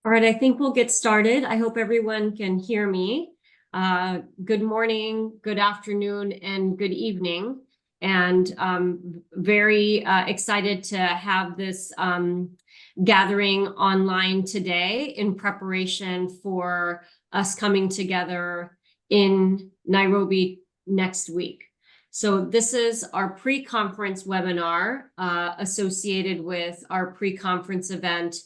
All right, I think we'll get started. I hope everyone can hear me. Good morning, good afternoon, and good evening. And very excited to have this gathering online today in preparation for us coming together in Nairobi next week. So this is our pre-conference webinar associated with our pre-conference event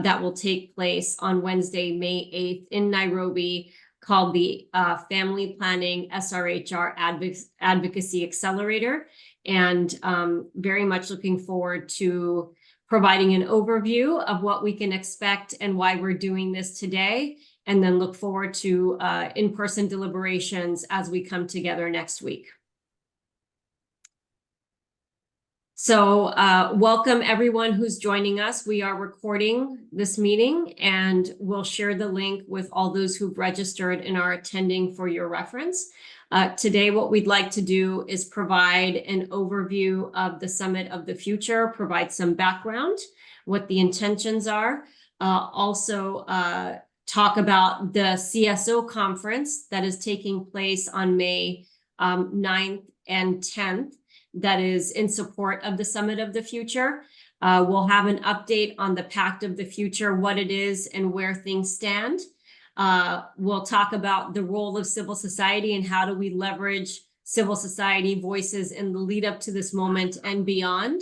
that will take place on Wednesday, May 8th in Nairobi, called the Family Planning SRHR Advocacy Accelerator. And very much looking forward to providing an overview of what we can expect and why we're doing this today, and then look forward to in-person deliberations as we come together next week. So welcome everyone who's joining us. We are recording this meeting and we'll share the link with all those who've registered and are attending for your reference. Today, what we'd like to do is provide an overview of the Summit of the Future, provide some background, what the intentions are, also talk about the CSO conference that is taking place on May 9th and 10th. That is in support of the Summit of the Future. We'll have an update on the Pact of the Future, what it is and where things stand. We'll talk about the role of civil society and how do we leverage civil society voices in the lead up to this moment and beyond.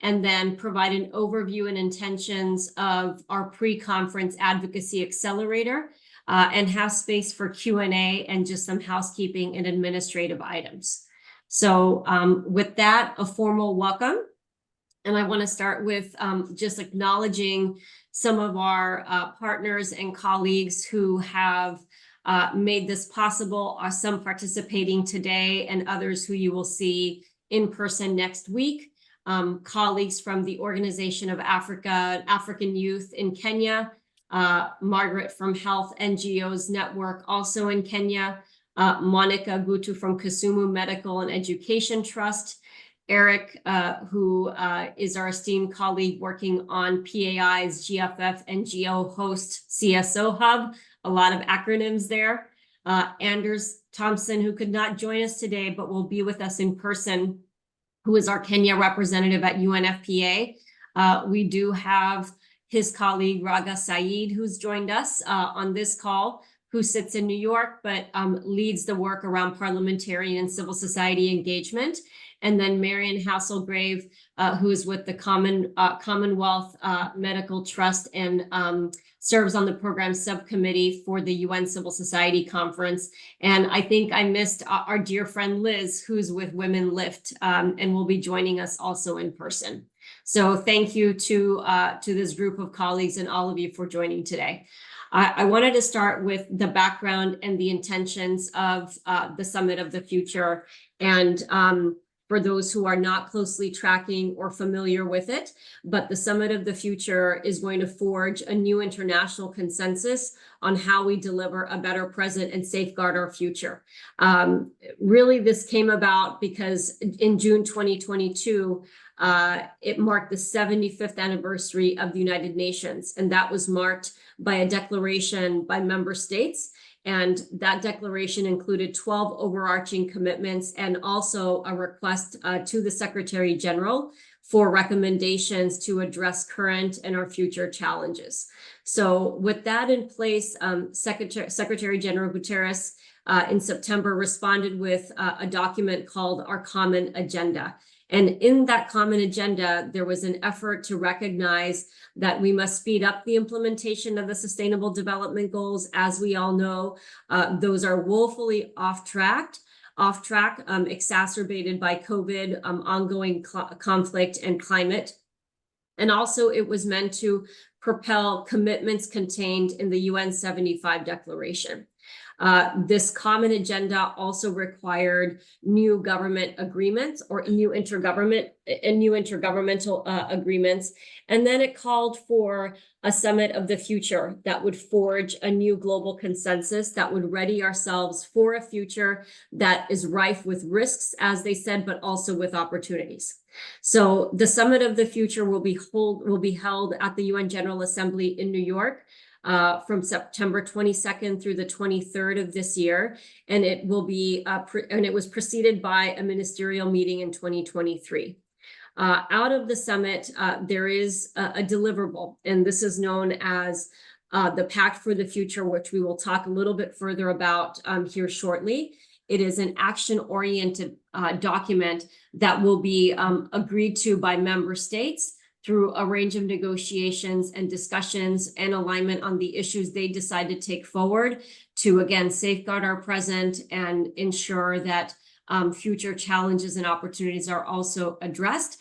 And then provide an overview and intentions of our pre-conference advocacy accelerator and have space for Q&A and just some housekeeping and administrative items. So with that, a formal welcome. And I want to start with just acknowledging some of our partners and colleagues who have made this possible, some participating today and others who you will see in person next week. Colleagues from the Organization of African Youth in Kenya, Margaret from Health NGOs Network, also in Kenya, Monica Gutu from Kisumu Medical and Education Trust, Eric, who is our esteemed colleague working on PAI's GFF and GeoHost CSO Hub, a lot of acronyms there. Anders Thompson, who could not join us today, but will be with us in person, who is our Kenya representative at UNFPA. We do have his colleague, Raga Saeed, who's joined us on this call, who sits in New York, but leads the work around parliamentarian and civil society engagement. And then Marian Hasselgrave, who is with the Commonwealth Medical Trust and serves on the program subcommittee for the UN Civil Society Conference. And I think I missed our dear friend Liz, who's with Women Lift and will be joining us also in person. So thank you to this group of colleagues and all of you for joining today. I wanted to start with the background and the intentions of the Summit of the Future. And for those who are not closely tracking or familiar with it, but the Summit of the Future is going to forge a new international consensus on how we deliver a better present and safeguard our future. Really, this came about because in June 2022, it marked the 75th anniversary of the United Nations, and that was marked by a declaration by member states. And that declaration included 12 overarching commitments and also a request to the Secretary General for recommendations to address current and our future challenges. So with that in place, Secretary General Guterres in September responded with a document called our Common Agenda. And in that common agenda, there was an effort to recognize that we must speed up the implementation of the Sustainable Development Goals. As we all know, those are woefully off track, exacerbated by COVID, ongoing conflict and climate. And also it was meant to propel commitments contained in the UN 75 declaration. This common agenda also required new government agreements or new intergovernmental agreements. And then it called for a Summit of the Future that would forge a new global consensus that would ready ourselves for a future that is rife with risks, as they said, but also with opportunities. So the Summit of the Future will be held at the UN General Assembly in New York from September 22nd through the 23rd of this year, and it will be and it was preceded by a ministerial meeting in 2023. Out of the summit, there is a deliverable, and this is known as the Pact for the Future, which we will talk a little bit further about here shortly. It is an action-oriented document that will be agreed to by member states through a range of negotiations and discussions and alignment on the issues they decide to take forward to, again, safeguard our present and ensure that future challenges and opportunities are also addressed.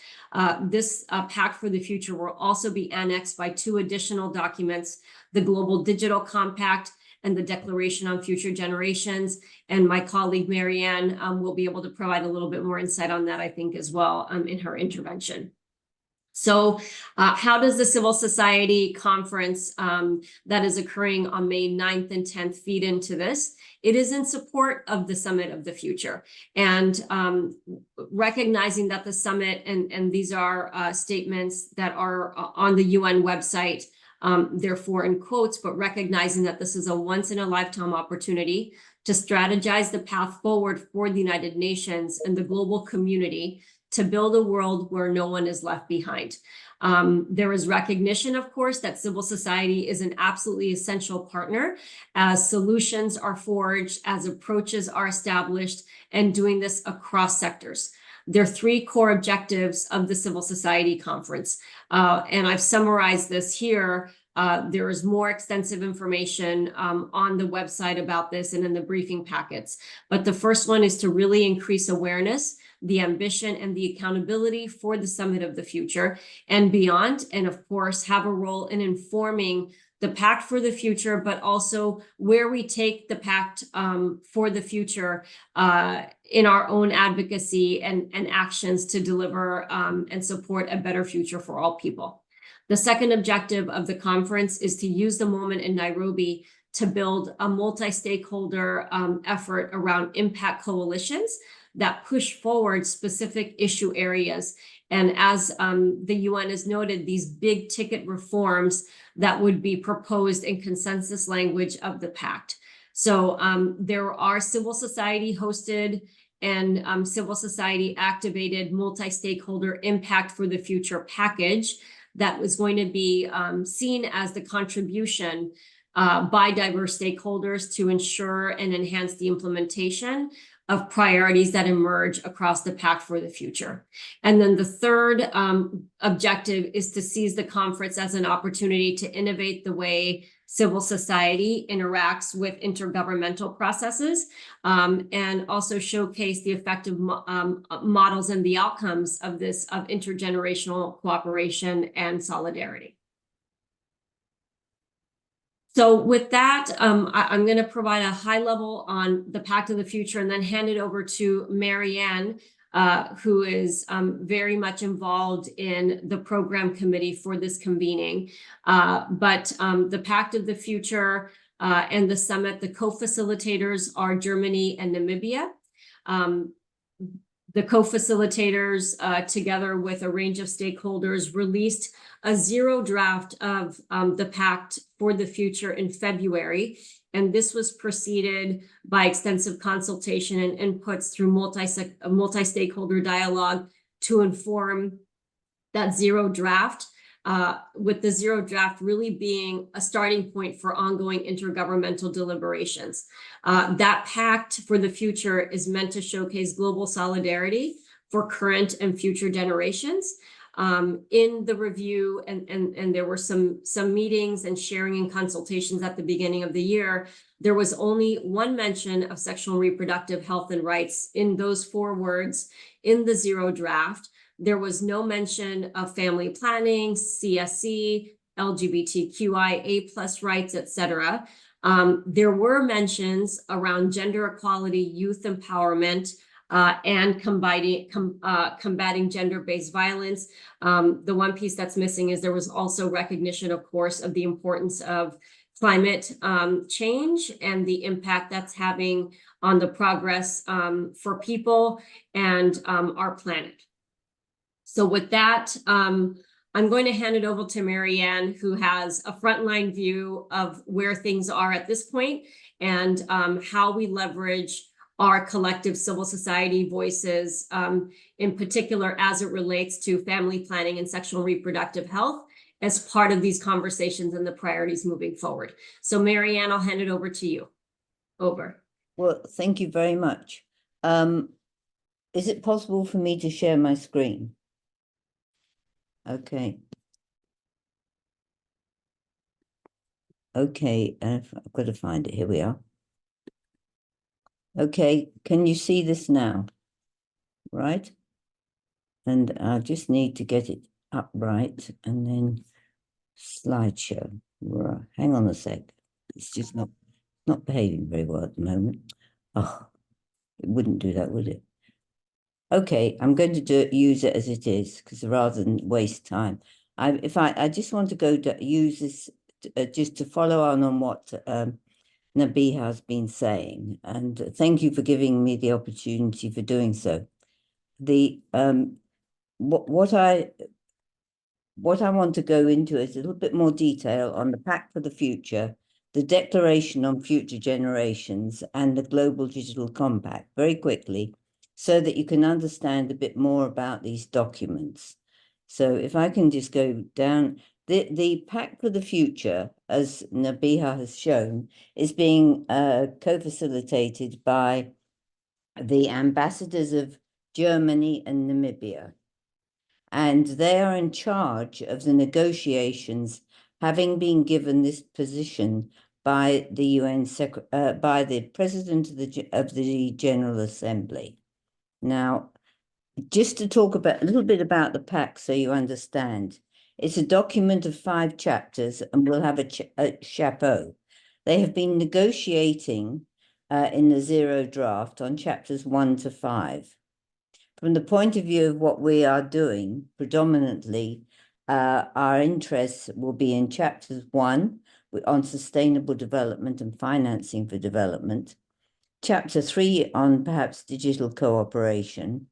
This Pact for the Future will also be annexed by two additional documents, the Global Digital Compact and the Declaration on Future Generations. And my colleague, Marianne, will be able to provide a little bit more insight on that, I think, as well in her intervention. So how does the civil society conference that is occurring on May 9th and 10th feed into this? It is in support of the Summit of the Future, and recognizing that the summit, and these are statements that are on the UN website, therefore in quotes, but recognizing that this is a once-in-a-lifetime opportunity to strategize the path forward for the United Nations and the global community to build a world where no one is left behind. There is recognition, of course, that civil society is an absolutely essential partner as solutions are forged, as approaches are established, and doing this across sectors. There are three core objectives of the Civil Society Conference, and I've summarized this here. There is more extensive information on the website about this and in the briefing packets. But the first one is to really increase awareness, the ambition, and the accountability for the Summit of the Future and beyond, and of course, have a role in informing the Pact for the Future, but also where we take the Pact for the Future in our own advocacy and actions to deliver and support a better future for all people. The second objective of the conference is to use the moment in Nairobi to build a multi-stakeholder effort around impact coalitions that push forward specific issue areas. And as the UN has noted, these big ticket reforms that would be proposed in consensus language of the Pact. So there are civil society hosted and civil society activated multi-stakeholder impact for the future package that was going to be seen as the contribution by diverse stakeholders to ensure and enhance the implementation of priorities that emerge across the Pact for the Future. And then the third objective is to seize the conference as an opportunity to innovate the way civil society interacts with intergovernmental processes, and also showcase the effective models and the outcomes of this of intergenerational cooperation and solidarity. So with that, I'm going to provide a high level on the Pact of the Future and then hand it over to Marianne, who is very much involved in the program committee for this convening. But the Pact of the Future and the summit, the co-facilitators are Germany and Namibia. The co-facilitators, together with a range of stakeholders, released a zero draft of the Pact for the Future in February. And this was preceded by extensive consultation and inputs through multi-stakeholder dialogue to inform that zero draft, with the zero draft really being a starting point for ongoing intergovernmental deliberations. That Pact for the Future is meant to showcase global solidarity for current and future generations. In the review, and there were some meetings and sharing and consultations at the beginning of the year, there was only one mention of sexual and reproductive health and rights in those 4 words in the zero draft. There was no mention of family planning, CSC, LGBTQIA+ rights, etc. There were mentions around gender equality, youth empowerment, and combating gender-based violence. The one piece that's missing is there was also recognition, of course, of the importance of climate change and the impact that's having on the progress for people and our planet. So with that, I'm going to hand it over to Marianne, who has a frontline view of where things are at this point and how we leverage our collective civil society voices, in particular as it relates to family planning and sexual and reproductive health as part of these conversations and the priorities moving forward. So Marianne, I'll hand it over to you. Over. Well, thank you very much. Is it possible for me to share my screen? Okay. Okay, I've got to find it. Here we are. Okay, can you see this now? Right? And I just need to get it upright and then slideshow. Right. Hang on a sec. It's just not behaving very well at the moment. Oh, it wouldn't do that, would it? Okay, I'm going to use it as it is because rather than waste time. I just want to go to use this just to follow on what Nabiha has been saying, and thank you for giving me the opportunity for doing so. The what I want to go into is a little bit more detail on the Pact for the Future, the Declaration on Future Generations, and the Global Digital Compact very quickly, so that you can understand a bit more about these documents. So if I can just go down, the Pact for the Future, as Nabiha has shown, is being co-facilitated by the ambassadors of Germany and Namibia. And they are in charge of the negotiations, having been given this position by the by the President of the General Assembly. Now, just to talk a little bit about the pact so you understand. It's a document of 5 chapters and will have a chapeau. They have been negotiating in the zero draft on chapters 1 to 5. From the point of view of what we are doing, predominantly, our interests will be in chapters 1 on sustainable development and financing for development, chapter 3 on perhaps digital cooperation,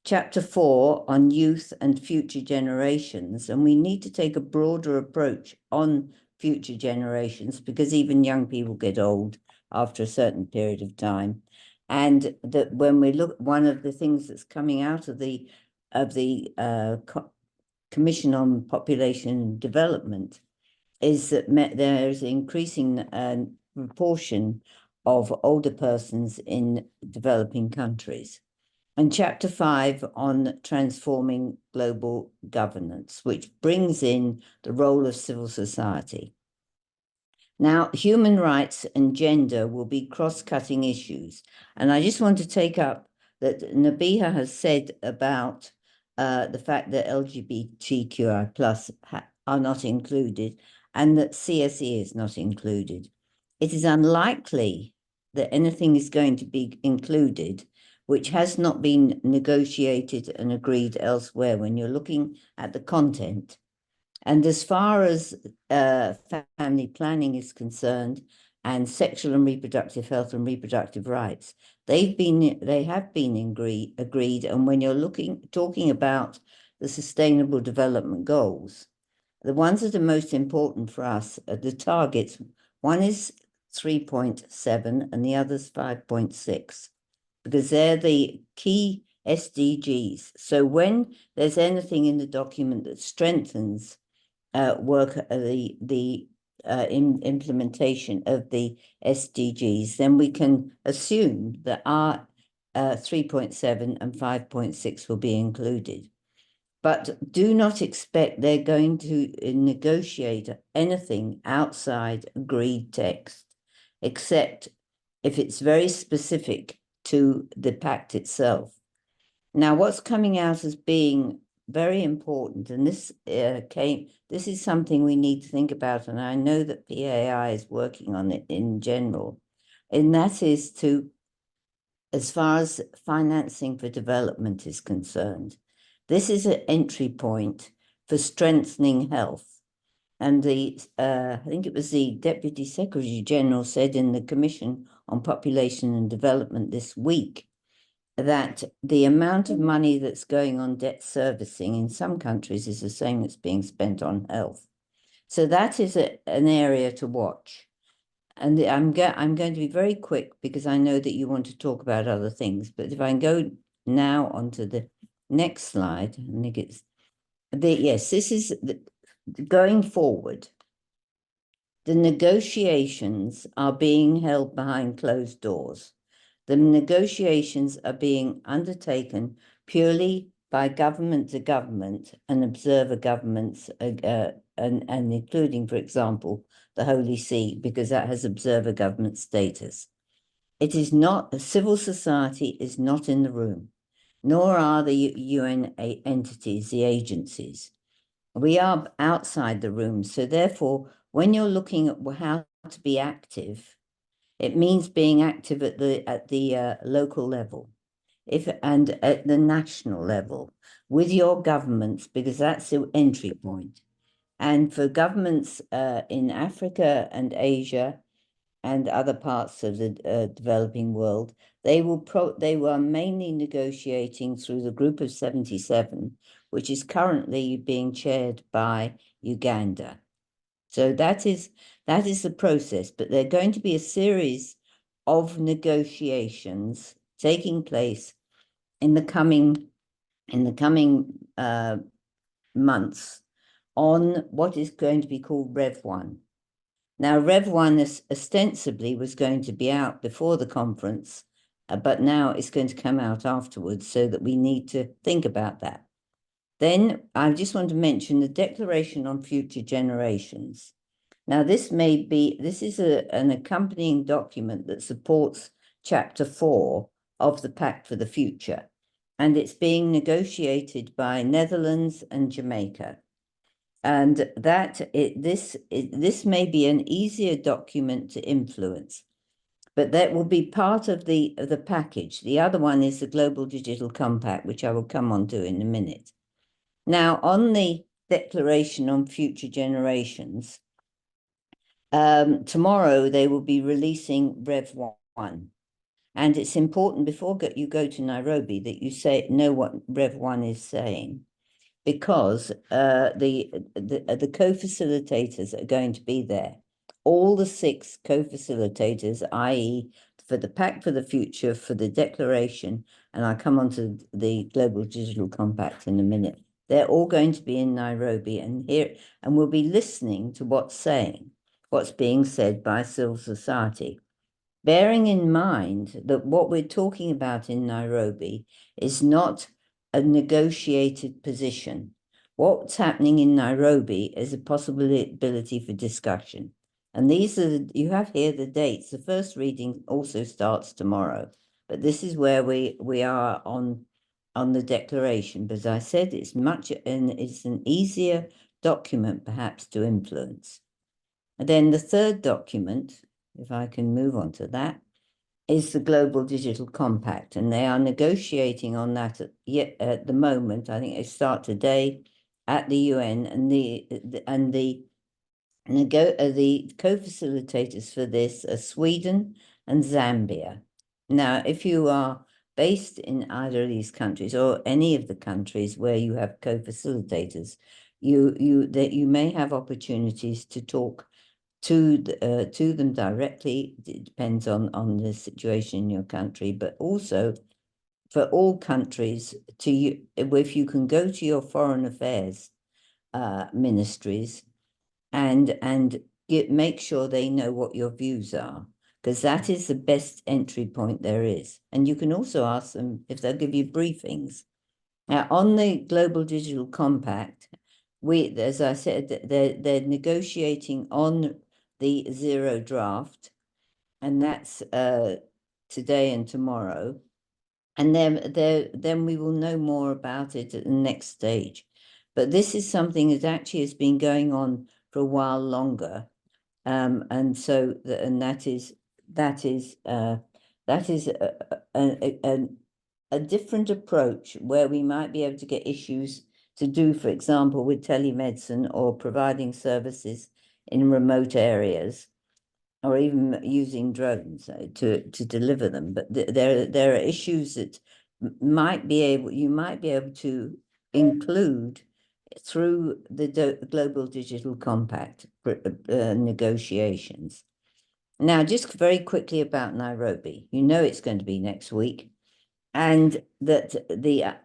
chapter 4 on youth and future generations. And we need to take a broader approach on future generations because even young people get old after a certain period of time. And that when we look, one of the things that's coming out of the Commission on Population Development is that there's an increasing proportion of older persons in developing countries. And chapter 5 on transforming global governance, which brings in the role of civil society. Now, human rights and gender will be cross-cutting issues. And I just want to take up that Nabiha has said about the fact that LGBTQI plus are not included and that CSE is not included. It is unlikely that anything is going to be included which has not been negotiated and agreed elsewhere when you're looking at the content. And as far as family planning is concerned and sexual and reproductive health and reproductive rights, they have been agreed. And when you're talking about the Sustainable Development Goals, the ones that are most important for us are the targets. One is 3.7 and the other's 5.6, because they're the key SDGs. So when there's anything in the document that strengthens implementation of the SDGs, then we can assume that our 3.7 and 5.6 will be included. But do not expect they're going to negotiate anything outside agreed text, except if it's very specific to the pact itself. Now, what's coming out as being very important, and this is something we need to think about, and I know that PAI is working on it in general, and that is to, as far as financing for development is concerned, this is an entry point for strengthening health. And I think it was the Deputy Secretary General said in the Commission on Population and Development this week that the amount of money that's going on debt servicing in some countries is the same that's being spent on health. So that is an area to watch. And I'm going to be very quick because I know that you want to talk about other things. But if I can go now onto the next slide, I think it's yes, this is going forward. The negotiations are being held behind closed doors. The negotiations are being undertaken purely by government to government and observer governments, and including, for example, the Holy See, because that has observer government status. It is not, civil society is not in the room, nor are the UN entities, the agencies. We are outside the room. So therefore, when you're looking at how to be active, it means being active at the local level, and at the national level with your governments, because that's the entry point. And for governments in Africa and Asia and other parts of the developing world, they were mainly negotiating through the Group of 77, which is currently being chaired by Uganda. So that is the process, but there are going to be a series of negotiations taking place in the coming months on what is going to be called Rev 1. Now, Rev 1 ostensibly was going to be out before the conference, but now it's going to come out afterwards, so that we need to think about that. Then I just want to mention the Declaration on Future Generations. Now, this is an accompanying document that supports Chapter 4 of the Pact for the Future, and it's being negotiated by Netherlands and Jamaica. And this may be an easier document to influence, but that will be part of the package. The other one is the Global Digital Compact, which I will come on to in a minute. Now, on the Declaration on Future Generations, tomorrow they will be releasing Rev 1. And it's important before you go to Nairobi that you know what Rev 1 is saying, because the co-facilitators are going to be there. All the 6 co-facilitators, i.e. for the Pact for the Future, for the Declaration, and I'll come on to the Global Digital Compact in a minute. They're all going to be in Nairobi and we'll be listening to what's being said by civil society, bearing in mind that what we're talking about in Nairobi is not a negotiated position. What's happening in Nairobi is a possibility for discussion. And you have here the dates. The first reading also starts tomorrow, but this is where we are on the declaration. But as I said, it's an easier document perhaps to influence. And then the third document, if I can move on to that, is the Global Digital Compact, and they are negotiating on that at the moment. I think they start today at the UN, and the co-facilitators for this are Sweden and Zambia. Now, if you are based in either of these countries or any of the countries where you have co-facilitators, you may have opportunities to talk to them directly. It depends on the situation in your country, but also for all countries, if you can go to your foreign affairs ministries and make sure they know what your views are, because that is the best entry point there is. And you can also ask them if they'll give you briefings. Now, on the Global Digital Compact, as I said, they're negotiating on the 0 draft, and that's today and tomorrow. And then we will know more about it at the next stage. But this is something that actually has been going on for a while longer, and so that is a different approach where we might be able to get issues to do, for example, with telemedicine or providing services in remote areas, or even using drones to deliver them. But there are issues that might be able to include through the Global Digital Compact negotiations. Now, just very quickly about Nairobi, it's going to be next week, and that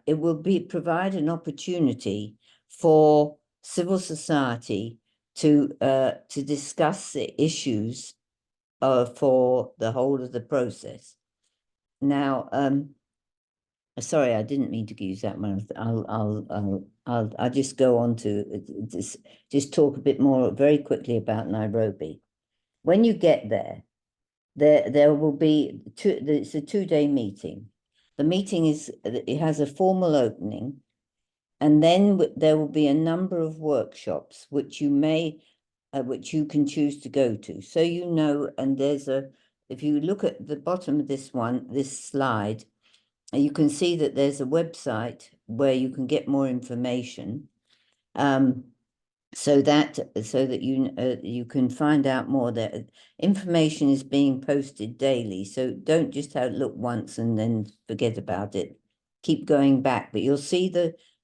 it will provide an opportunity for civil society to discuss the issues for the whole of the process. Now, sorry, I didn't mean to use that one. I'll just go on to just talk a bit more very quickly about Nairobi. When you get there will be it's a 2-day meeting. The meeting it has a formal opening, and then there will be a number of workshops which which you can choose to go to. So and if you look at the bottom of this slide, you can see that there's a website where you can get more information, so that you can find out more. That information is being posted daily, so don't just look once and then forget about it. Keep going back, but you'll see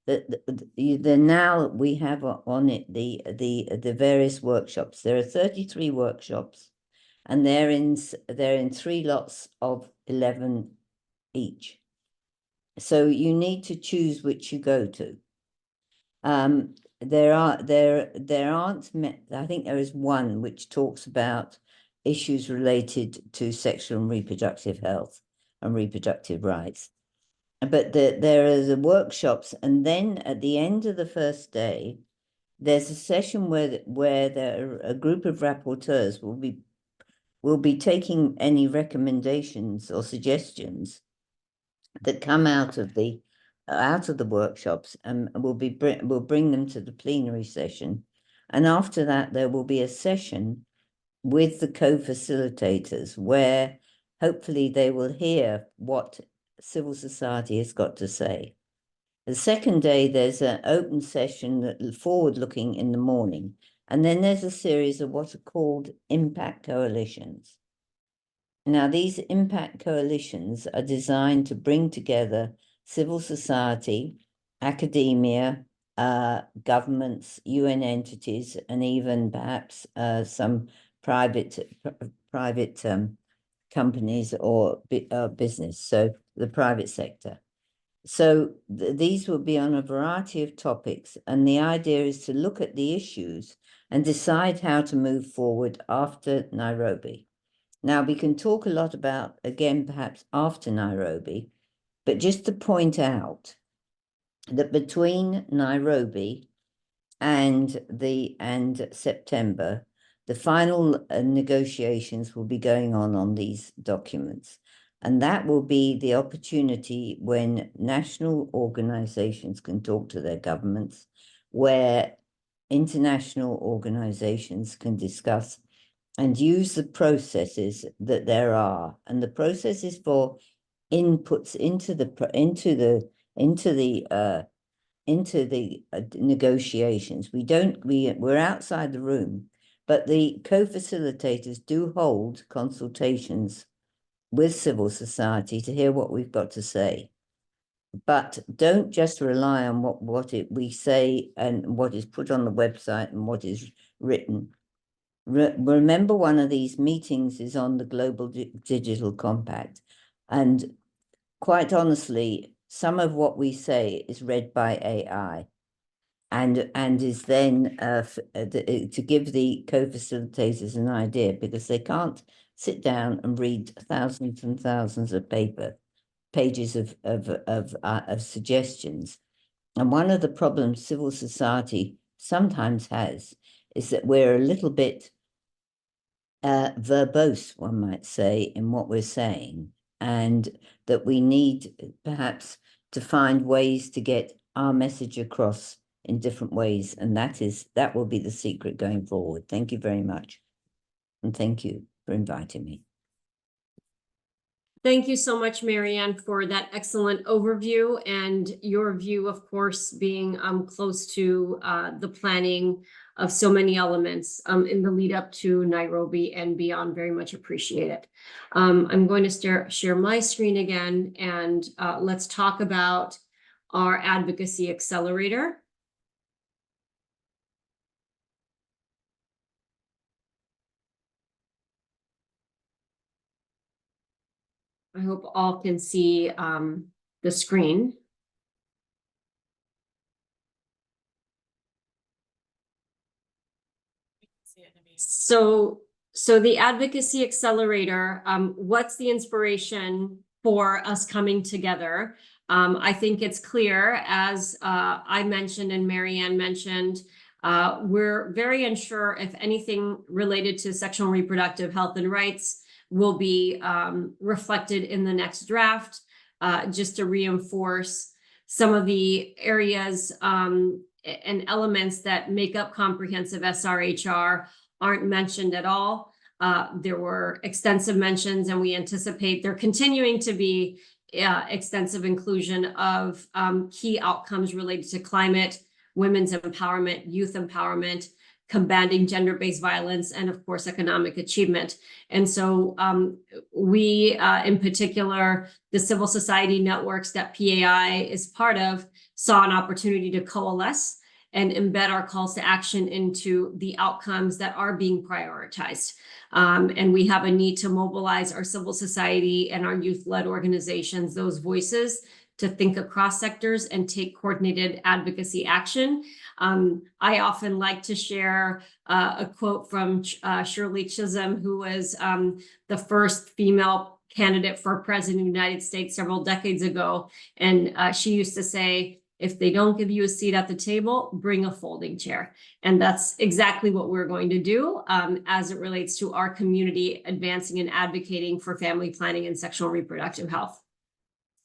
now we have on it the various workshops. There are 33 workshops, and they're in 3 lots of 11 each. So you need to choose which you go to. There aren't, I think there is one which talks about issues related to sexual and reproductive health and reproductive rights. But there are the workshops, and then at the end of the first day, there's a session where there are a group of rapporteurs will be taking any recommendations or suggestions that come out of the workshops, and we'll bring them to the plenary session. And after that, there will be a session with the co-facilitators where hopefully they will hear what civil society has got to say. The second day, there's an open session, forward-looking in the morning, and then there's a series of what are called impact coalitions. Now, these impact coalitions are designed to bring together civil society, academia, governments, UN entities, and even perhaps some private companies or business, so the private sector. So these will be on a variety of topics, and the idea is to look at the issues and decide how to move forward after Nairobi. Now, we can talk a lot about, again, perhaps after Nairobi, but just to point out that between Nairobi and September, the final negotiations will be going on these documents. And that will be the opportunity when national organizations can talk to their governments, where international organizations can discuss and use the processes that there are, and the processes for inputs into the negotiations. We're outside the room, but the co-facilitators do hold consultations with civil society to hear what we've got to say. But don't just rely on what we say and what is put on the website and what is written. Remember, one of these meetings is on the Global Digital Compact, and quite honestly, some of what we say is read by AI, and is then to give the co-facilitators an idea, because they can't sit down and read thousands and thousands of pages of suggestions. And one of the problems civil society sometimes has is that we're a little bit verbose, one might say, in what we're saying, and that we need perhaps to find ways to get our message across in different ways, and that will be the secret going forward. Thank you very much, and thank you for inviting me. Thank you so much, Marianne, for that excellent overview, and your view, of course, being close to the planning of so many elements in the lead up to Nairobi and beyond. Very much appreciate it. I'm going to share my screen again, and let's talk about our advocacy accelerator. I hope all can see the screen. So the Advocacy Accelerator, what's the inspiration for us coming together? I think it's clear, as I mentioned and Marianne mentioned, we're very unsure if anything related to sexual and reproductive health and rights will be reflected in the next draft, just to reinforce some of the areas and elements that make up comprehensive SRHR aren't mentioned at all. There were extensive mentions, and we anticipate there continuing to be extensive inclusion of key outcomes related to climate, women's empowerment, youth empowerment, combating gender-based violence, and of course, economic achievement. And so we, in particular, the civil society networks that PAI is part of, saw an opportunity to coalesce and embed our calls to action into the outcomes that are being prioritized. And we have a need to mobilize our civil society and our youth-led organizations, those voices, to think across sectors and take coordinated advocacy action. I often like to share a quote from Shirley Chisholm, who was the first female candidate for president of the United States several decades ago. And she used to say, if they don't give you a seat at the table, bring a folding chair. And that's exactly what we're going to do as it relates to our community advancing and advocating for family planning and sexual and reproductive health.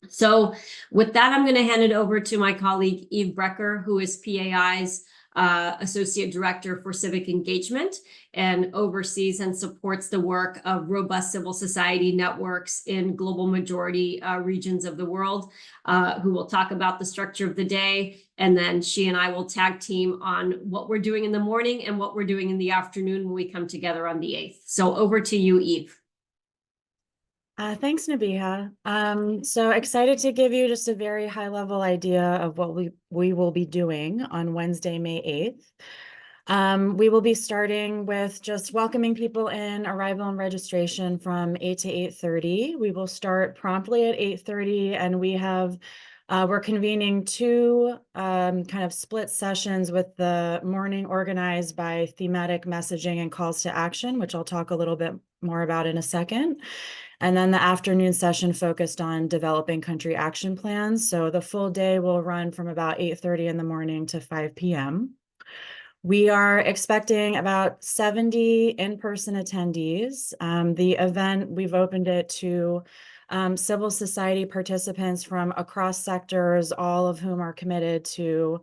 So with that, I'm going to hand it over to my colleague, Eve Brecker, who is PAI's Associate Director for Civic Engagement and oversees and supports the work of robust civil society networks in global majority regions of the world, who will talk about the structure of the day. And then she and I will tag team on what we're doing in the morning and what we're doing in the afternoon when we come together on the 8th. So over to you, Eve. Thanks, Nabiha. So excited to give you just a very high-level idea of what we will be doing on Wednesday, May 8th. We will be starting with just welcoming people in, arrival and registration from 8 to 8:30. We will start promptly at 8:30, and we're convening two kind of split sessions, with the morning organized by thematic messaging and calls to action, which I'll talk a little bit more about in a second. And then the afternoon session focused on developing country action plans. So the full day will run from about 8:30 in the morning to 5 p.m. We are expecting about 70 in-person attendees. The event, we've opened it to civil society participants from across sectors, all of whom are committed to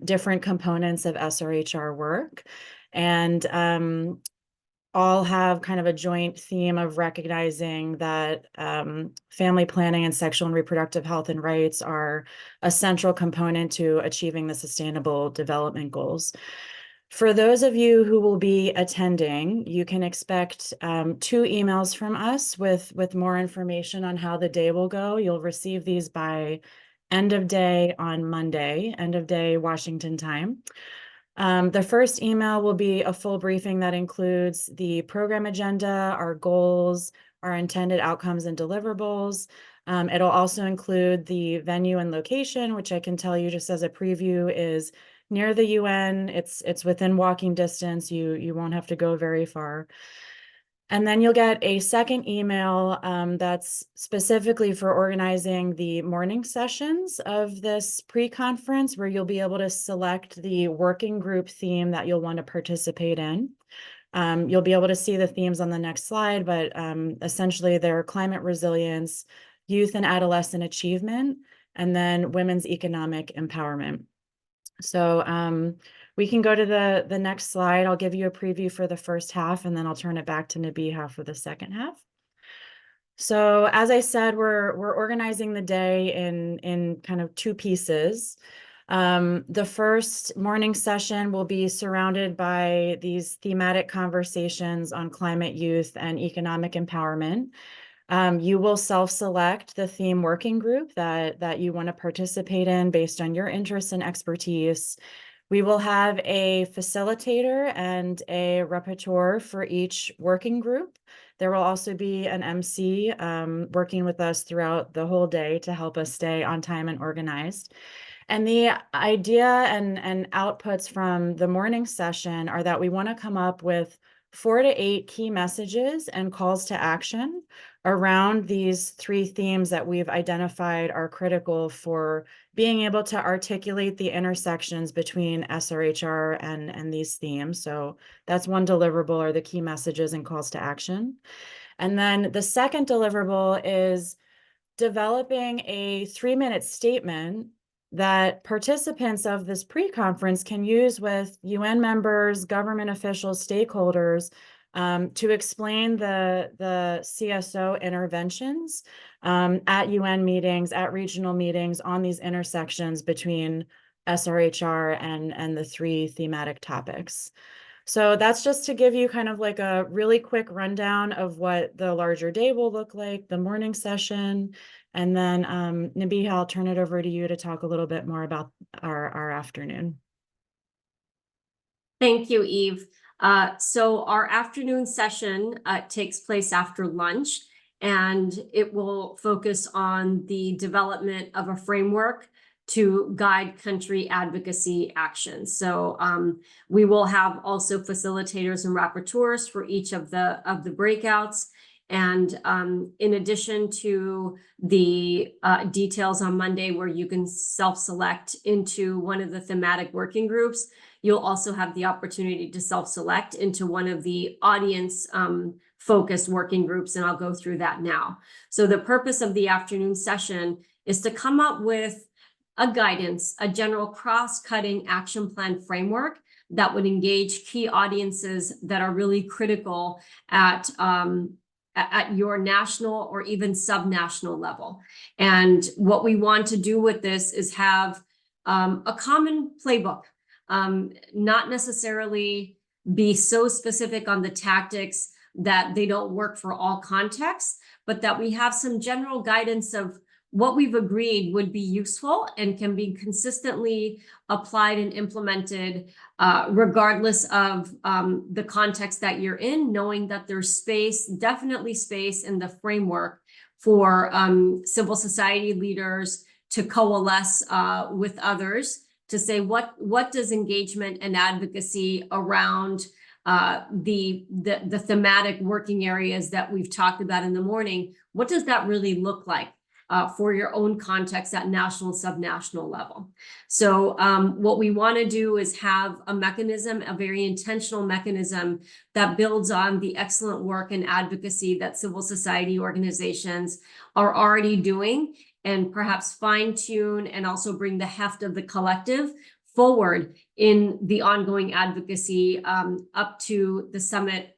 different components of SRHR work. And all have kind of a joint theme of recognizing that family planning and sexual and reproductive health and rights are a central component to achieving the Sustainable Development Goals. For those of you who will be attending, you can expect 2 emails from us with more information on how the day will go. You'll receive these by end of day on Monday, end of day Washington time. The first email will be a full briefing that includes the program agenda, our goals, our intended outcomes and deliverables. It'll also include the venue and location, which I can tell you just as a preview is near the UN. It's within walking distance. You won't have to go very far. And then you'll get a second email that's specifically for organizing the morning sessions of this pre-conference, where you'll be able to select the working group theme that you'll want to participate in. You'll be able to see the themes on the next slide, but essentially they're climate resilience, youth and adolescent achievement, and then women's economic empowerment. So we can go to the next slide. I'll give you a preview for the first half, and then I'll turn it back to Nabiha for the second half. So as I said, we're organizing the day in kind of 2 pieces. The first morning session will be surrounded by these thematic conversations on climate, youth, and economic empowerment. You will self-select the theme working group that you want to participate in based on your interests and expertise. We will have a facilitator and a rapporteur for each working group. There will also be an MC working with us throughout the whole day to help us stay on time and organized. And the idea and outputs from the morning session are that we want to come up with 4 to 8 key messages and calls to action around these 3 themes that we've identified are critical for being able to articulate the intersections between SRHR and these themes. So that's one deliverable, are the key messages and calls to action. And then the second deliverable is developing a 3-minute statement that participants of this pre-conference can use with UN members, government officials, stakeholders, to explain the CSO interventions at UN meetings, at regional meetings on these intersections between SRHR and the 3 thematic topics. So that's just to give you kind of like a really quick rundown of what the larger day will look like, the morning session. And then Nabiha, I'll turn it over to you to talk a little bit more about our afternoon. Thank you, Eve. So our afternoon session takes place after lunch, and it will focus on the development of a framework to guide country advocacy actions. So we will have also facilitators and rapporteurs for each of the breakouts. And in addition to the details on Monday where you can self-select into one of the thematic working groups, you'll also have the opportunity to self-select into one of the audience focused working groups, and I'll go through that now. So the purpose of the afternoon session is to come up with a guidance, a general cross-cutting action plan framework that would engage key audiences that are really critical at your national or even subnational level. And what we want to do with this is have a common playbook, not necessarily be so specific on the tactics that they don't work for all contexts, but that we have some general guidance of what we've agreed would be useful and can be consistently applied and implemented regardless of the context that you're in, knowing that there's space, definitely space in the framework for civil society leaders to coalesce with others to say what does engagement and advocacy around the thematic working areas that we've talked about in the morning, what does that really look like for your own context at national, subnational level? So what we want to do is have a mechanism, a very intentional mechanism that builds on the excellent work and advocacy that civil society organizations are already doing, and perhaps fine-tune and also bring the heft of the collective forward in the ongoing advocacy up to the Summit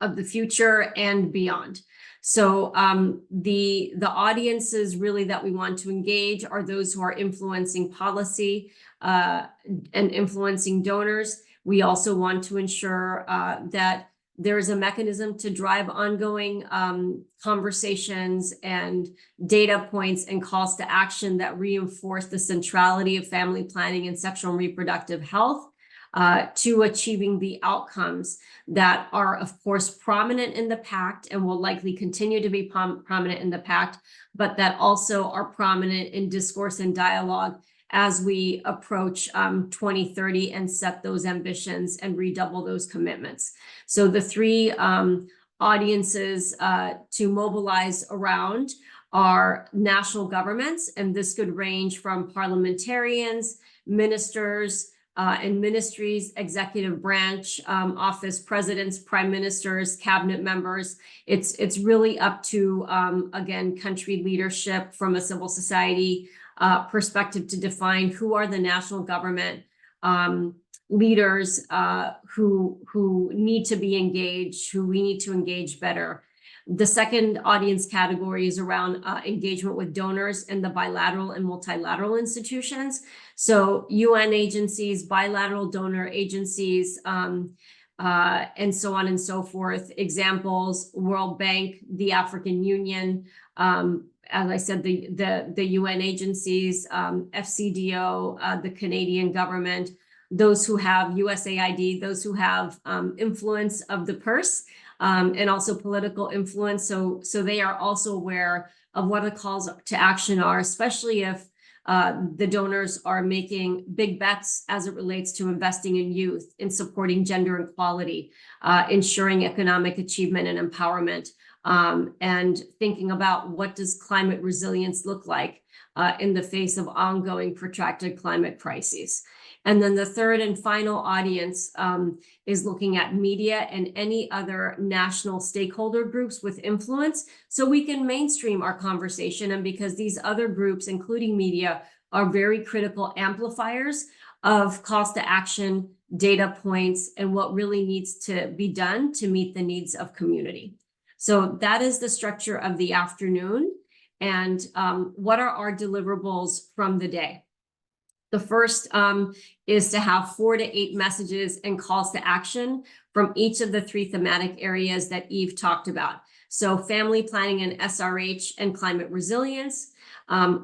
of the Future and beyond. So the audiences really that we want to engage are those who are influencing policy and influencing donors. We also want to ensure that there is a mechanism to drive ongoing conversations and data points and calls to action that reinforce the centrality of family planning and sexual and reproductive health to achieving the outcomes that are, of course, prominent in the pact and will likely continue to be prominent in the pact, but that also are prominent in discourse and dialogue as we approach 2030 and set those ambitions and redouble those commitments. So the 3 audiences to mobilize around are national governments, and this could range from parliamentarians, ministers, and ministries, executive branch, office presidents, prime ministers, cabinet members. It's really up to, again, country leadership from a civil society perspective to define who are the national government leaders who need to be engaged, who we need to engage better. The second audience category is around engagement with donors and the bilateral and multilateral institutions. So UN agencies, bilateral donor agencies, and so on and so forth. Examples: World Bank, the African Union, as I said, the UN agencies, FCDO, the Canadian government, those who have USAID, those who have influence of the purse, and also political influence. So they are also aware of what the calls to action are, especially if the donors are making big bets as it relates to investing in youth, in supporting gender equality, ensuring economic achievement and empowerment, and thinking about what does climate resilience look like in the face of ongoing protracted climate crises. And then the third and final audience is looking at media and any other national stakeholder groups with influence, so we can mainstream our conversation. And because these other groups, including media, are very critical amplifiers of calls to action, data points, and what really needs to be done to meet the needs of community. So that is the structure of the afternoon. And what are our deliverables from the day? The first is to have 4 to 8 messages and calls to action from each of the 3 thematic areas that Eve talked about. So family planning and SRH and climate resilience,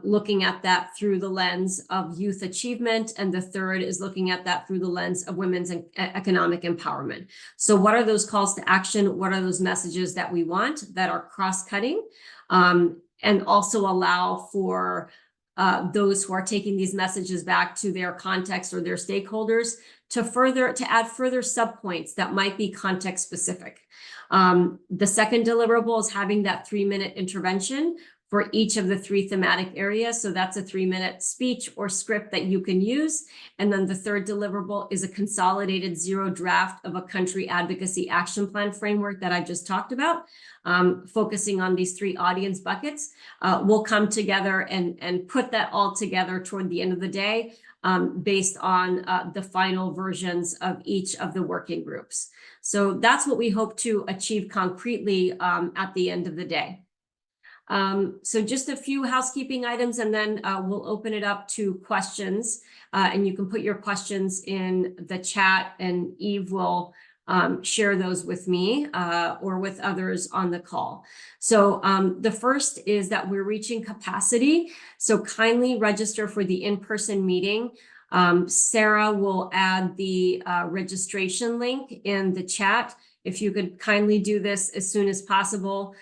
looking at that through the lens of youth achievement. And the third is looking at that through the lens of women's economic empowerment. So what are those calls to action? What are those messages that we want that are cross-cutting, and also allow for those who are taking these messages back to their context or their stakeholders to add further subpoints that might be context specific. The second deliverable is having that 3-minute intervention for each of the 3 thematic areas. So that's a 3-minute speech or script that you can use. And then the third deliverable is a consolidated 0 draft of a country advocacy action plan framework that I just talked about, focusing on these 3 audience buckets. We'll come together and put that all together toward the end of the day, based on the final versions of each of the working groups. So that's what we hope to achieve concretely at the end of the day. So just a few housekeeping items, and then we'll open it up to questions. And you can put your questions in the chat, and Eve will share those with me or with others on the call. So the first is that we're reaching capacity. So kindly register for the in-person meeting. Sarah will add the registration link in the chat. If you could kindly do this as soon as possible,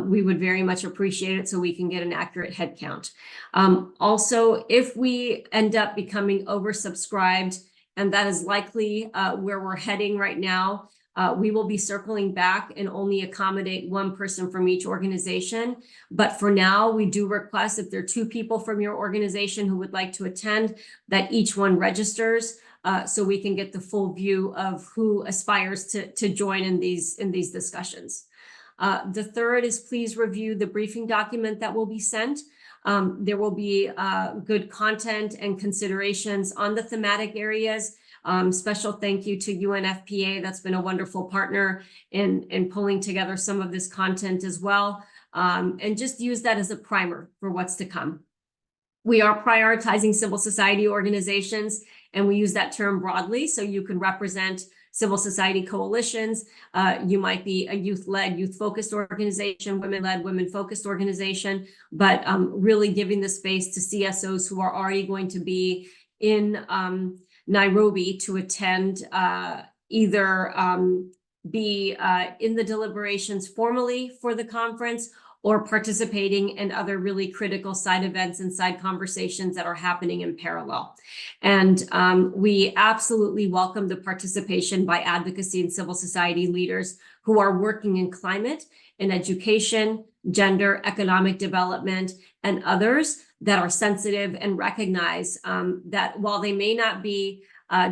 we would very much appreciate it so we can get an accurate head count. Also, if we end up becoming oversubscribed, and that is likely where we're heading right now, we will be circling back and only accommodate 1 person from each organization. But for now, we do request, if there are 2 people from your organization who would like to attend, that each one registers, so we can get the full view of who aspires to join in these discussions. The third is please review the briefing document that will be sent. There will be good content and considerations on the thematic areas. Special thank you to UNFPA. That's been a wonderful partner in pulling together some of this content as well. And just use that as a primer for what's to come. We are prioritizing civil society organizations, and we use that term broadly. So you can represent civil society coalitions. You might be a youth-led, youth-focused organization, women-led, women-focused organization, but really giving the space to CSOs who are already going to be in Nairobi to attend, either be in the deliberations formally for the conference, or participating in other really critical side events and side conversations that are happening in parallel. And we absolutely welcome the participation by advocacy and civil society leaders who are working in climate, in education, gender, economic development, and others that are sensitive and recognize that while they may not be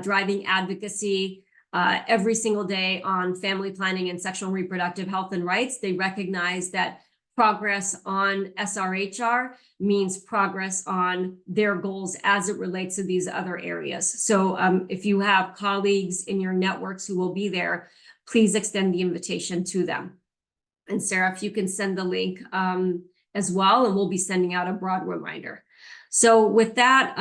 driving advocacy every single day on family planning and sexual and reproductive health and rights, they recognize that progress on SRHR means progress on their goals as it relates to these other areas. So if you have colleagues in your networks who will be there, please extend the invitation to them. And Sarah, if you can send the link as well, and we'll be sending out a broad reminder. So with that,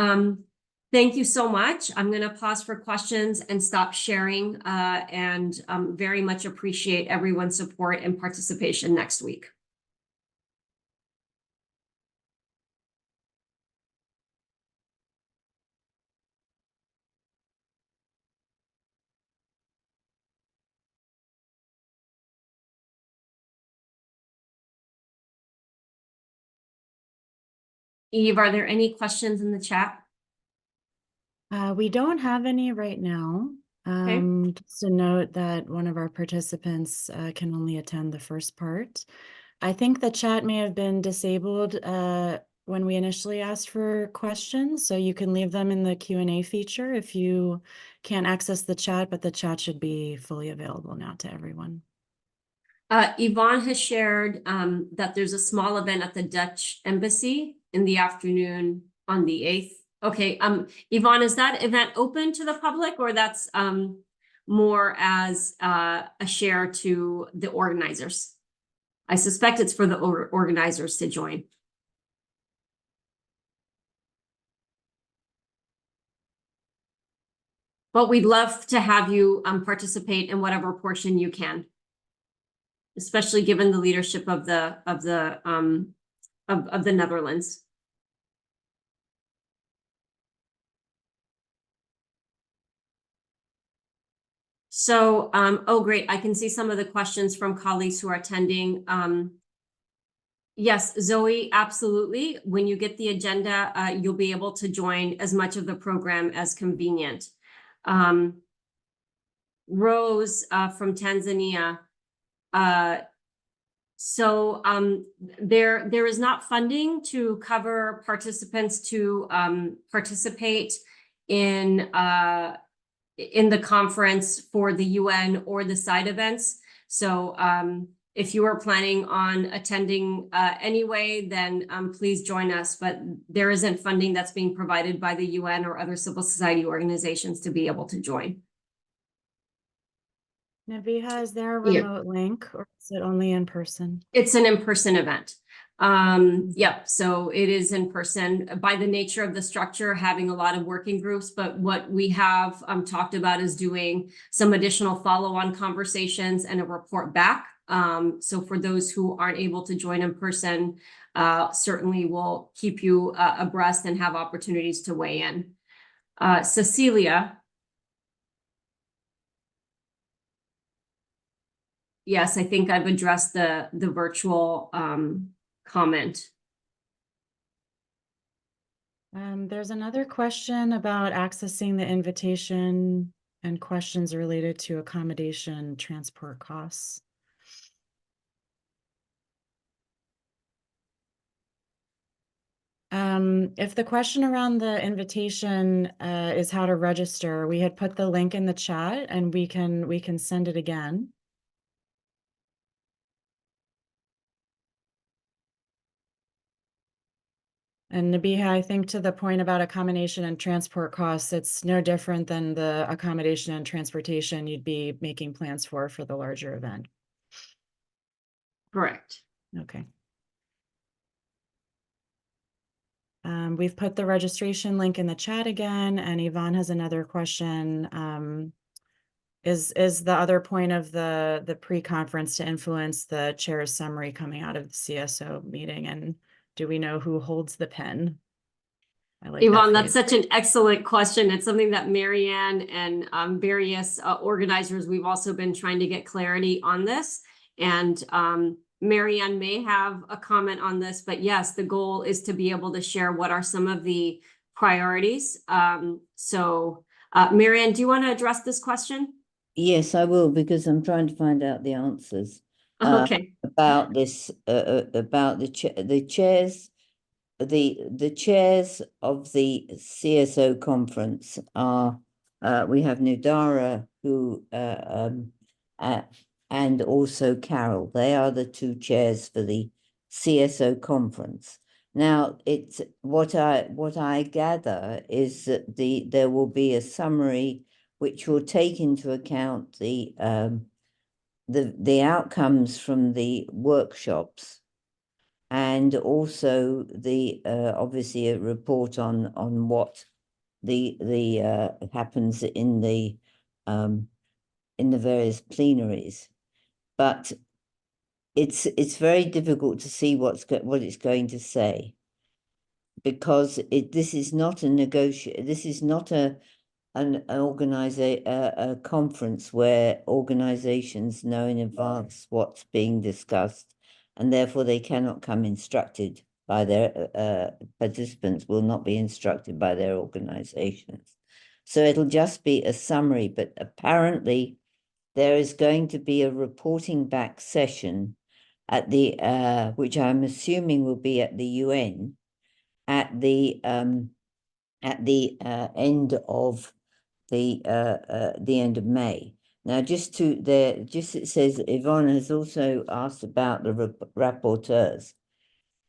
thank you so much. I'm going to pause for questions and stop sharing, and very much appreciate everyone's support and participation next week. Eve, are there any questions in the chat? We don't have any right now. Just a note that one of our participants can only attend the first part. I think the chat may have been disabled when we initially asked for questions, so you can leave them in the Q&A feature if you can't access the chat, but the chat should be fully available now to everyone. Yvonne has shared that there's a small event at the Dutch Embassy in the afternoon on the 8th. Okay, Yvonne, is that event open to the public, or that's more as a share to the organizers? I suspect it's for the organizers to join. But we'd love to have you participate in whatever portion you can, especially given the leadership of the Netherlands. So, oh, great. I can see some of the questions from colleagues who are attending. Yes, Zoe, absolutely. When you get the agenda, you'll be able to join as much of the program as convenient. Rose from Tanzania. So there is not funding to cover participants to participate in the conference for the UN or the side events. So if you are planning on attending anyway, then please join us. But there isn't funding that's being provided by the UN or other civil society organizations to be able to join. Nabiha, is there a remote link, or is it only in person? It's an in-person event. Yep, so it is in person by the nature of the structure, having a lot of working groups. But what we have talked about is doing some additional follow-on conversations and a report back. So for those who aren't able to join in person, certainly we'll keep you abreast and have opportunities to weigh in. Cecilia. Yes, I think I've addressed the virtual comment. There's another question about accessing the invitation and questions related to accommodation transport costs. If the question around the invitation is how to register, we had put the link in the chat, and we can send it again. And Nabiha, I think to the point about accommodation and transport costs, it's no different than the accommodation and transportation you'd be making plans for the larger event. Correct. Okay. We've put the registration link in the chat again, and Yvonne has another question. Is the other point of the pre-conference to influence the chair's summary coming out of the CSO meeting? And do we know who holds the pen? I like Yvonne, that that's such an excellent question. It's something that Marianne and various organizers, we've also been trying to get clarity on this. And Marianne may have a comment on this, but yes, the goal is to be able to share what are some of the priorities. So Marianne, do you want to address this question? Yes, I will, because I'm trying to find out the answers. Okay. About this, about the chairs. The chairs of the CSO conference are, we have Nudara, who and also Carol. They are the two chairs for the CSO conference. Now, it's what I gather is that there will be a summary which will take into account the the outcomes from the workshops, and also the obviously a report on what the happens in the various plenaries. But it's very difficult to see what it's going to say, because this is not a conference where organizations know in advance what's being discussed, and therefore they cannot come instructed by their participants will not be instructed by their organizations. So it'll just be a summary, but apparently there is going to be a reporting back session at the which I'm assuming will be at the UN at the end of the end of May. Now, it says Yvonne has also asked about the rapporteurs.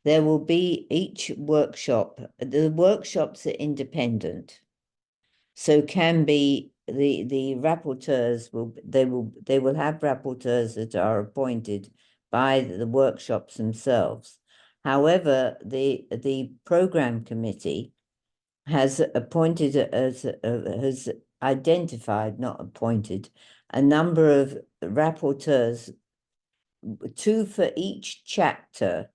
There will be each workshop. The workshops are independent, so can be the rapporteurs they will have rapporteurs that are appointed by the workshops themselves. However, the program committee has appointed has identified, not appointed, a number of rapporteurs, 2 for each chapter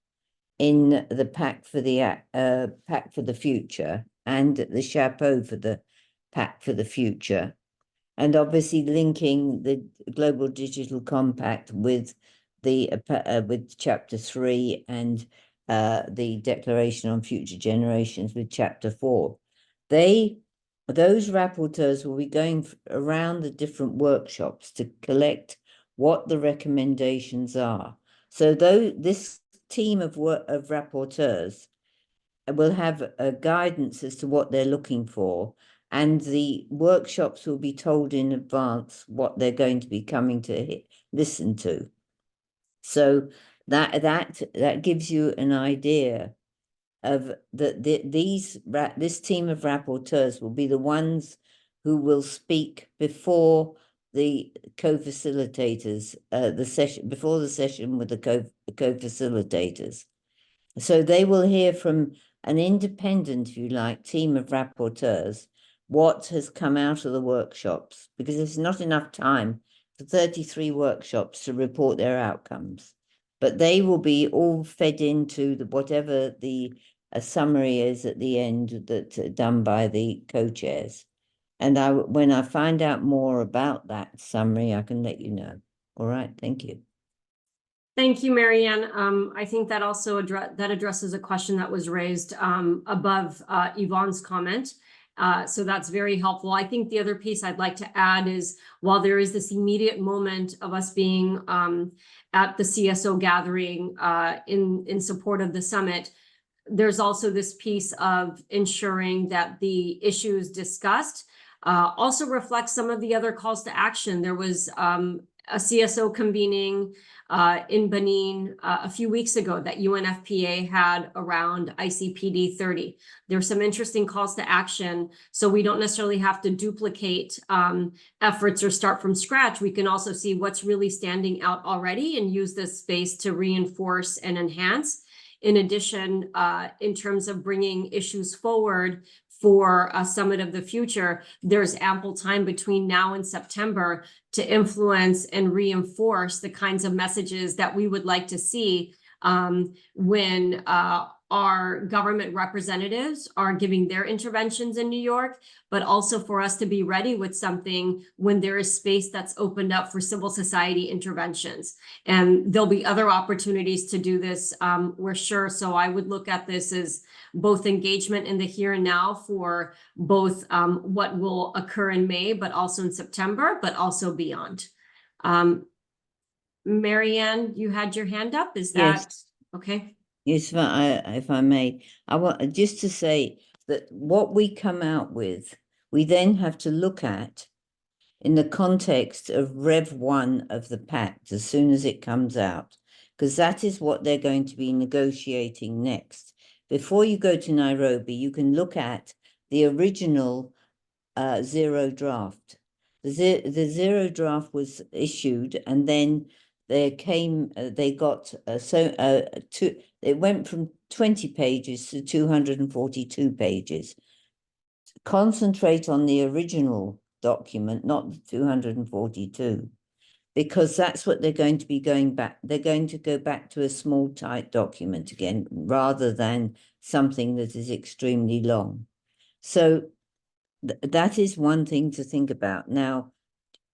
in the Pact for the Future and the chapeau for the Pact for the Future, and obviously linking the Global Digital Compact with the with Chapter 3 and the Declaration on Future Generations with Chapter 4. Those rapporteurs will be going around the different workshops to collect what the recommendations are. So this team of rapporteurs will have a guidance as to what they're looking for, and the workshops will be told in advance what they're going to be coming to listen to. So that gives you an idea of this team of rapporteurs will be the ones who will speak before the co-facilitators, before the session with the co-facilitators. So they will hear from an independent, if you like, team of rapporteurs what has come out of the workshops, because there's not enough time for 33 workshops to report their outcomes. But they will be all fed into whatever the summary is at the end that's done by the co-chairs. And when I find out more about that summary, I can let you know. All right, thank you. Thank you, Marianne. I think that also addresses a question that was raised above Yvonne's comment. So that's very helpful. I think the other piece I'd like to add is, while there is this immediate moment of us being at the CSO gathering in support of the summit, there's also this piece of ensuring that the issues discussed also reflect some of the other calls to action. There was a CSO convening in Benin a few weeks ago that UNFPA had around ICPD 30. There's some interesting calls to action, so we don't necessarily have to duplicate efforts or start from scratch. We can also see what's really standing out already and use this space to reinforce and enhance. In addition, in terms of bringing issues forward for a Summit of the Future, there's ample time between now and September to influence and reinforce the kinds of messages that we would like to see when our government representatives are giving their interventions in New York, but also for us to be ready with something when there is space that's opened up for civil society interventions. And there'll be other opportunities to do this, we're sure. So I would look at this as both engagement in the here and now for both what will occur in May, but also in September, but also beyond. Marianne, you had your hand up, is that? Yes. Okay. Yes, if I may, I want just to say that what we come out with, we then have to look at in the context of Rev 1 of the Pact as soon as it comes out, because that is what they're going to be negotiating next. Before you go to Nairobi, you can look at the original zero draft. The zero draft was issued, and then there came, they got, it went from 20 pages to 242 pages. Concentrate on the original document, not the 242, because that's what they're going to be going back. They're going to go back to a small, tight document again, rather than something that is extremely long. So that is one thing to think about. Now,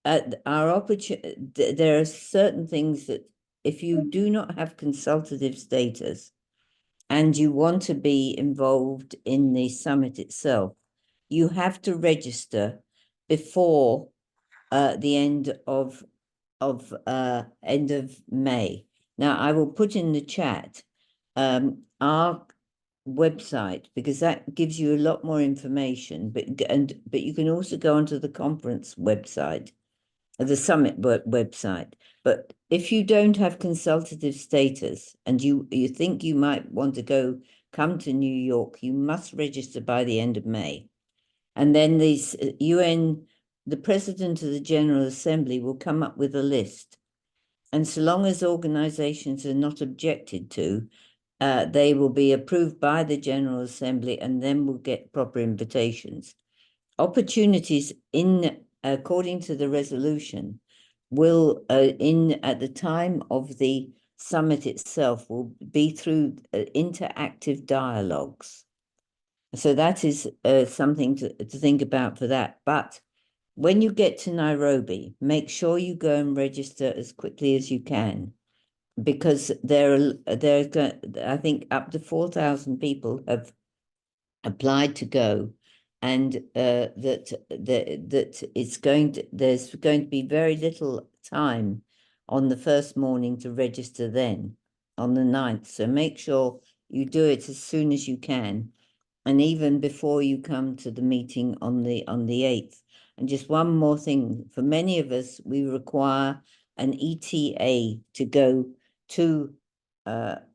at our opportunity, there are certain things that if you do not have consultative status and you want to be involved in the summit itself, you have to register before the end of May. Now, I will put in the chat our website, because that gives you a lot more information, but you can also go onto the conference website, the summit website. But if you don't have consultative status and you think you might want to come to New York, you must register by the end of May. And then these the President of the General Assembly will come up with a list. And so long as organizations are not objected to, they will be approved by the General Assembly, and then we'll get proper invitations. Opportunities according to the resolution will, at the time of the summit itself, will be through interactive dialogues. So that is something to think about for that. But when you get to Nairobi, make sure you go and register as quickly as you can, because I think up to 4,000 people have applied to go, and that there's going to be very little time on the first morning to register then, on the 9th. So make sure you do it as soon as you can, and even before you come to the meeting on the 8th. And just one more thing, for many of us, we require an ETA to go to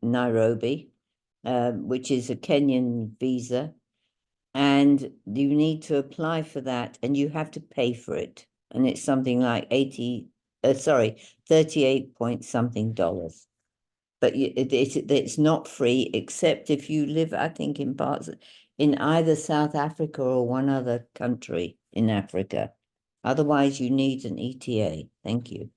Nairobi, which is a Kenyan visa, and you need to apply for that, and you have to pay for it. And it's something like 38 point something dollars. But it's not free, except if you live, I think, in either South Africa or one other country in Africa. Otherwise, you need an ETA. Thank you.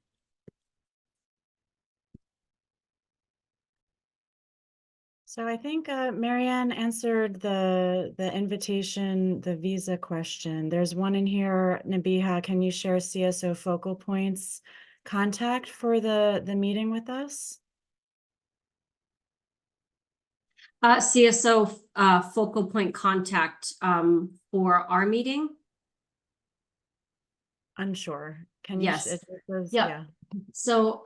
So I think Marianne answered the invitation, the visa question. There's one in here, Nabiha, can you share CSO focal points contact for the meeting with us? CSO focal point contact for our meeting. Unsure. Can you? Yes. Yeah. So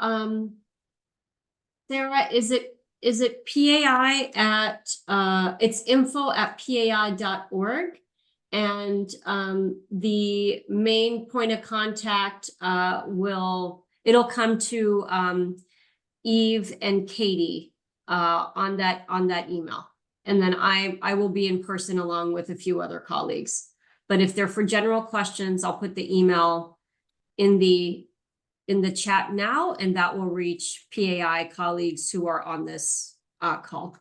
Sarah, is it PAI at it's info@pai.org, and the main point of contact it'll come to Eve and Katie on that email, and then I will be in person along with a few other colleagues. But if they're for general questions, I'll put the email in the chat now, and that will reach PAI colleagues who are on this call.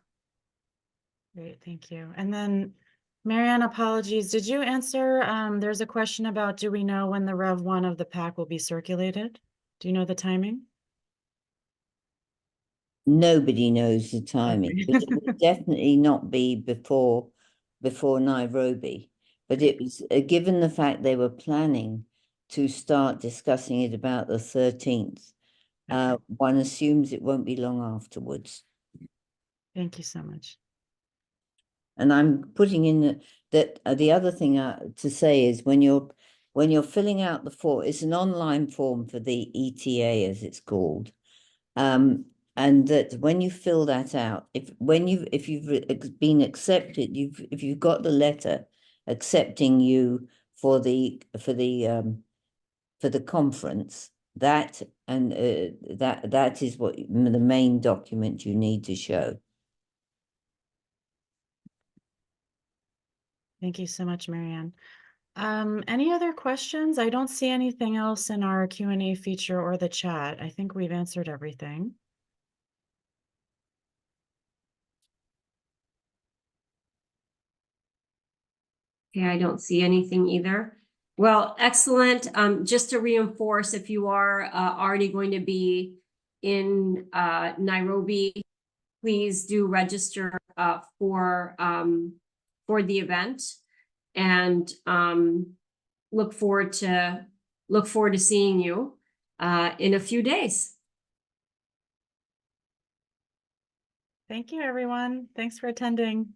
Great, thank you. And then Marianne, apologies, did you answer, there's a question about, do we know when the Rev 1 of the pack will be circulated? Do you know the timing? Nobody knows the timing, but it will definitely not be before Nairobi. But it was given the fact they were planning to start discussing it about the 13th. One assumes it won't be long afterwards. Thank you so much. And I'm putting in that the other thing to say is when you're filling out the form, it's an online form for the ETA, as it's called. And that when you fill that out, if you've been accepted, if you've got the letter accepting you for the conference, that is what the main document you need to show. Thank you so much, Marianne. Any other questions? I don't see anything else in our Q&A feature or the chat. I think we've answered everything. Okay, I don't see anything either. Well, excellent. Just to reinforce, if you are already going to be in Nairobi, please do register for the event, and look forward to seeing you in a few days. Thank you, everyone. Thanks for attending.